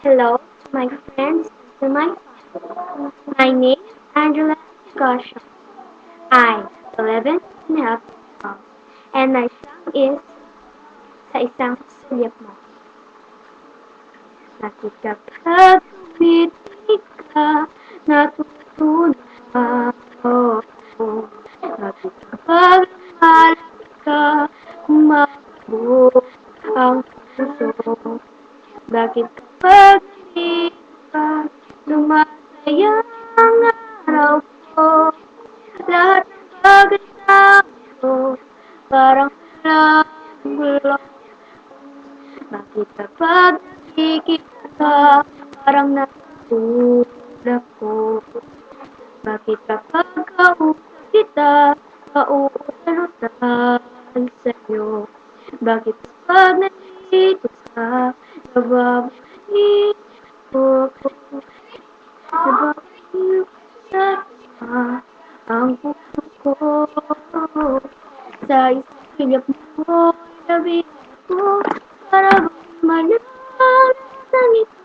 Hello to my friends and to my family. My name is Angela Gosha. I'm 11 and a half years old, and my song is Sa Isang Sulyap Mo. Nakikapag-ibig ka, natutunan ako. Nakikapag-malapit ka, kumakabuo ang puso. Bakit kapag nandito ka, sumasaya ang araw ko? Lahat ng bagay sa mundo, parang walang gulo. Bakit kapag nakikita ka, parang natutulog ako? Bakit kapag kausap kita, nauusalutan sa'yo? Bakit kapag nandito ka, nababalik ko? Nababalik sa iba ang puso ko. Sa isang silip mo, nabigay ko para bang malaman ang ito.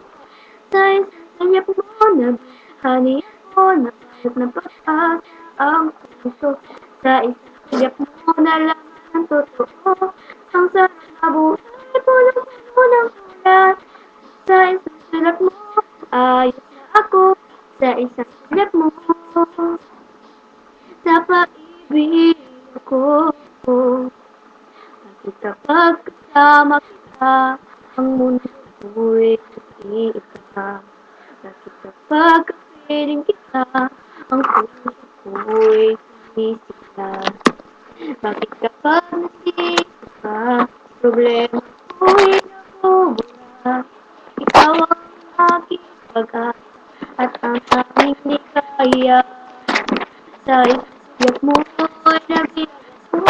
Sa isang silip mo, naghani ako na kahit na pagkas ang puso. Sa isang silip mo, nalaman ang totoo. Ang sarap na buhay, pulang-puno ng ulan. Sa isang silip mo, ayos na ako. Sa isang silip mo, sa pag-ibig ako. Bakit kapag kasama kita, ang mundo ko'y iiba? Bakit kapag kapiling kita, ang puso ko'y sumisita? Bakit kapag nandito ka, problema ko'y nabubura? Ikaw ang aking pag-asa at ang aming ligaya. Sa isip mo ay nabigas ko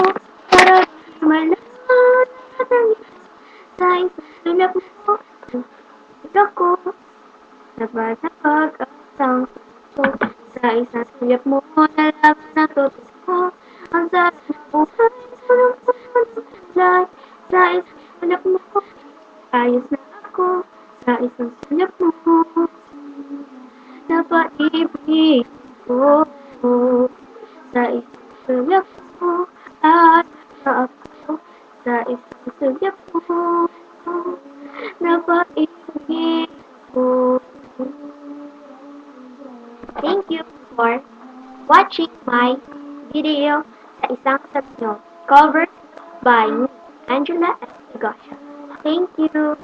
para malaman ang sa isip mo. Ako, napasapag-asang puso. Sa isang silip mo, nalaman ang totoo. Ang sarap na buhay, puno-puno ng kulay. Sa isang silip mo, ayos na ako. Sa isang silip mo, napaibig ko. Sa isang silip mo, ayos na ako. Sa isang silip mo, napaibig ko. Thank you for watching my video sa isang sabi nyo, covered by me, Angela Estegosha. Thank you.